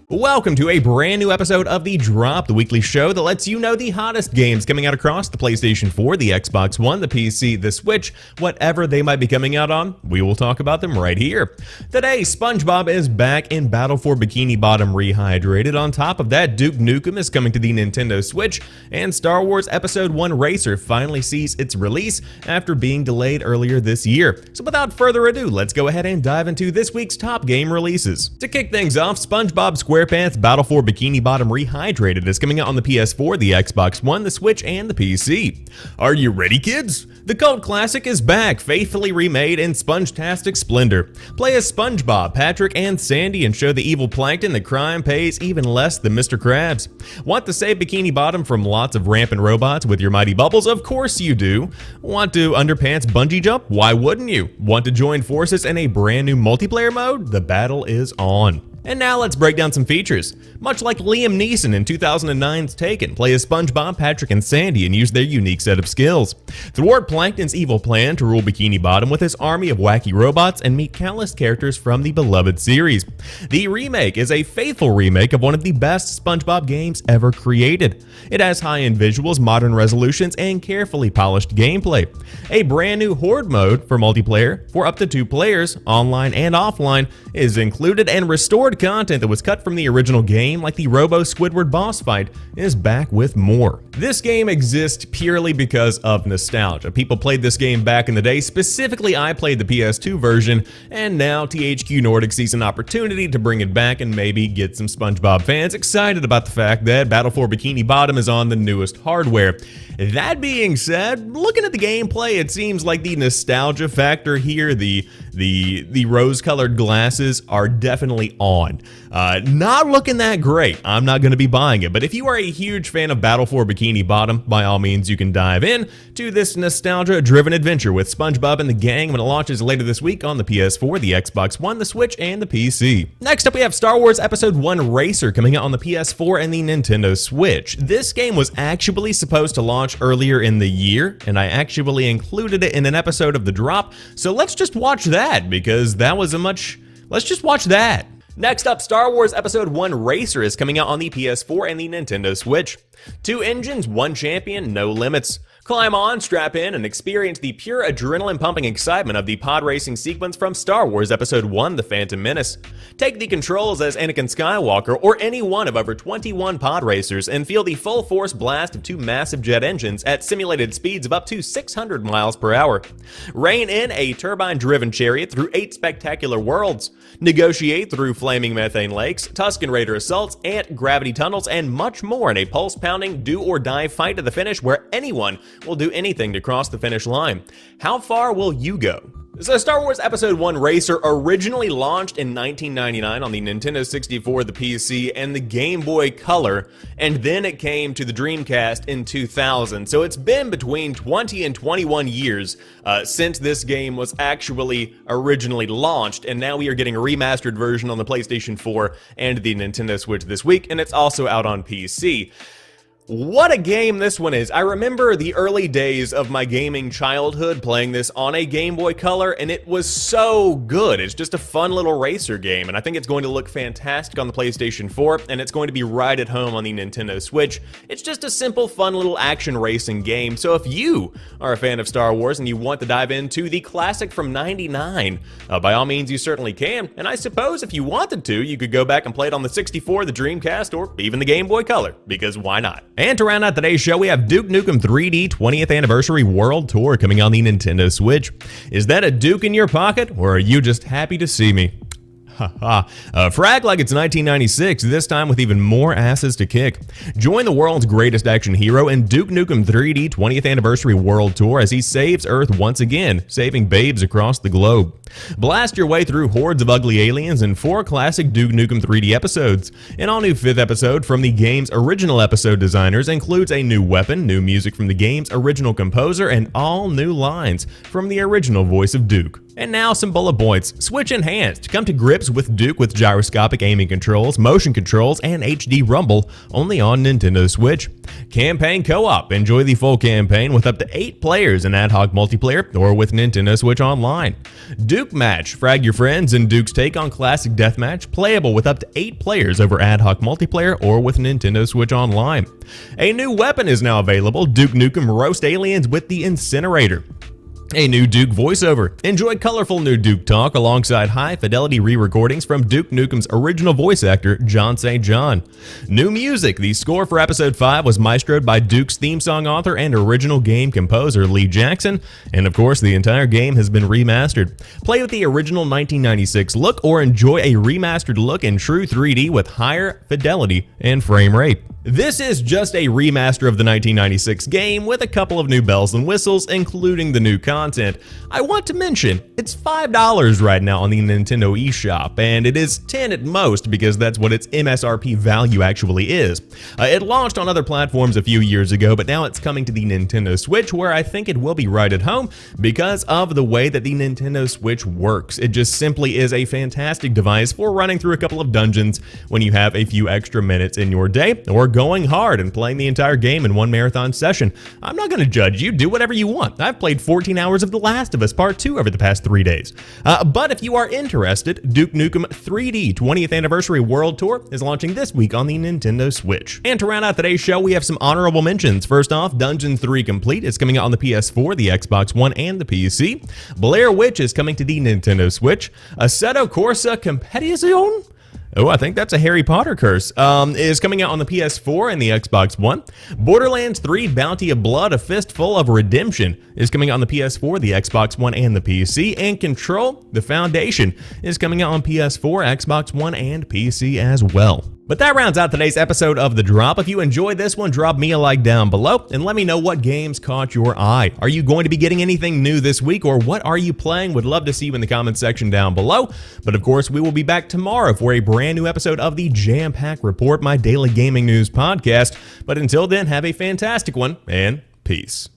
Welcome to a brand new episode of The Drop, the weekly show that lets you know the hottest games coming out across the PlayStation 4, the Xbox One, the PC, the Switch, whatever they might be coming out on, we will talk about them right here. Today, Spongebob is back in battle for Bikini Bottom Rehyrdrated. On top of that, Duke Nukem is coming to the Nintendo Switch, and Star Wars Episode 1 Racer finally sees its release after being delayed earlier this year. So without further ado, let's go ahead and dive into this week's top game releases. To kick things off, Spongebob Squarepants Battle for Bikini Bottom Rehydrateded is coming out on the PS4, the Xbox One, the Switch, and the PC. Are you ready, kids? The cult classic is back, faithfully remade in Sponge-tastic splendor. Play as SpongeBob, Patrick, and Sandy and show the evil plankton that crime pays even less than Mr. Krabs. Want to save Bikini Bottom from lots of rampant robots with your mighty bubbles? Of course you do. Want to underpants bungee jump? Why wouldn't you? Want to join forces in a brand new multiplayer mode? The battle is on. And now let's break down some features. Much like Liam Neeson in 2009's Taken, play as SpongeBob, Patrick, and Sandy and use their unique set of skills. Thwart Plankton's evil plan to rule Bikini Bottom with his army of wacky robots and meet countless characters from the beloved series. The remake is a faithful remake of one of the best SpongeBob games ever created. It has high-end visuals, modern resolutions, and carefully polished gameplay. A brand new Horde mode for multiplayer for up to 2 players, online and offline, is included, and restored content that was cut from the original game, like the Robo-Squidward boss fight, is back with more. This game exists purely because of nostalgia. People played this game back in the day. Specifically, I played the PS2 version, and now THQ Nordic sees an opportunity to bring it back and maybe get some SpongeBob fans excited about the fact that Battle for Bikini Bottom is on the newest hardware. That being said, looking at the gameplay, it seems like the nostalgia factor here, the rose-colored glasses are definitely on. Not looking that great. I'm not going to be buying it, but if you are a huge fan of Battle for Bikini Bottom, by all means you can dive in to this nostalgia-driven adventure with SpongeBob and the gang when it launches later this week on the PS4, the Xbox One, the Switch, and the PC. Next up, we have Star Wars Episode 1 Racer coming out on the PS4 and the Nintendo Switch. This game was actually supposed to launch earlier in the year, and I actually included it in an episode of The Drop, so let's just watch that, because that was let's just watch that. Next up, Star Wars Episode 1 Racer is coming out on the PS4 and the Nintendo Switch. 2 engines, 1 champion, no limits. Climb on, strap in, and experience the pure adrenaline-pumping excitement of the pod racing sequence from Star Wars Episode 1 The Phantom Menace. Take the controls as Anakin Skywalker or any one of over 21 pod racers and feel the full force blast of 2 massive jet engines at simulated speeds of up to 600 miles per hour. Rein in a turbine-driven chariot through 8 spectacular worlds. Negotiate through flaming methane lakes, Tusken Raider assaults, ant-gravity tunnels, and much more in a pulse-pounding, do-or-die fight to the finish where anyone will do anything to cross the finish line. How far will you go? So Star Wars Episode 1 Racer originally launched in 1999 on the Nintendo 64, the PC, and the Game Boy Color, and then it came to the Dreamcast in 2000. So it's been between 20 and 21 years since this game was actually originally launched, and now we are getting a remastered version on the PlayStation 4 and the Nintendo Switch this week, and it's also out on PC. What a game this one is. I remember the early days of my gaming childhood playing this on a Game Boy Color, and it was so good. It's just a fun little racer game, and I think it's going to look fantastic on the PlayStation 4, and it's going to be right at home on the Nintendo Switch. It's just a simple, fun little action racing game, so if you are a fan of Star Wars and you want to dive into the classic from '99, by all means you certainly can, and I suppose if you wanted to, you could go back and play it on the 64, the Dreamcast, or even the Game Boy Color, because why not? And to round out today's show, we have Duke Nukem 3D 20th Anniversary World Tour coming on the Nintendo Switch. Is that a Duke in your pocket, or are you just happy to see me? Haha. Frag like it's 1996, this time with even more asses to kick. Join the world's greatest action hero in Duke Nukem 3D 20th Anniversary World Tour as he saves Earth once again, saving babes across the globe. Blast your way through hordes of ugly aliens in 4 classic Duke Nukem 3D episodes. An all-new 5th episode from the game's original episode designers includes a new weapon, new music from the game's original composer, and all new lines from the original voice of Duke. And now some bullet points. Switch Enhanced. Come to grips with Duke with gyroscopic aiming controls, motion controls, and HD rumble, only on Nintendo Switch. Campaign Co-op. Enjoy the full campaign with up to 8 players in ad hoc multiplayer or with Nintendo Switch Online. Duke Match. Frag your friends in Duke's take on classic deathmatch, playable with up to 8 players over ad hoc multiplayer or with Nintendo Switch Online. A new weapon is now available. Duke Nukem roast aliens with the incinerator. A new Duke voiceover. Enjoy colorful new Duke talk alongside high-fidelity re-recordings from Duke Nukem's original voice actor, John St. John. New music. The score for Episode 5 was maestroed by Duke's theme song author and original game composer, Lee Jackson, and of course, the entire game has been remastered. Play with the original 1996 look or enjoy a remastered look in true 3D with higher fidelity and frame rate. This is just a remaster of the 1996 game with a couple of new bells and whistles, including the new content. I want to mention, it's $5 right now on the Nintendo eShop, and it is $10 at most because that's what its MSRP value actually is. It launched on other platforms a few years ago, but now it's coming to the Nintendo Switch, where I think it will be right at home because of the way that the Nintendo Switch works. It just simply is a fantastic device for running through a couple of dungeons when you have a few extra minutes in your day, or going hard and playing the entire game in one marathon session. I'm not going to judge you. Do whatever you want. I've played 14 hours of The Last of Us Part 2 over the past 3 days. But if you are interested, Duke Nukem 3D 20th Anniversary World Tour is launching this week on the Nintendo Switch. And to round out today's show, we have some honorable mentions. First off, Dungeon 3 Complete is coming out on the PS4, the Xbox One, and the PC. Blair Witch is coming to the Nintendo Switch. Assetto Corsa Competizione? Oh, I think that's a Harry Potter curse. Is coming out on the PS4 and the Xbox One. Borderlands 3 Bounty of Blood, A Fistful of Redemption is coming out on the PS4, the Xbox One, and the PC. And Control, The Foundation is coming out on PS4, Xbox One, and PC as well. But that rounds out today's episode of The Drop. If you enjoyed this one, drop me a like down below and let me know what games caught your eye. Are you going to be getting anything new this week, or what are you playing? Would love to see you in the comments section down below. But of course, we will be back tomorrow for a brand new episode of the Jam Pack Report, my daily gaming news podcast. But until then, have a fantastic one, and peace.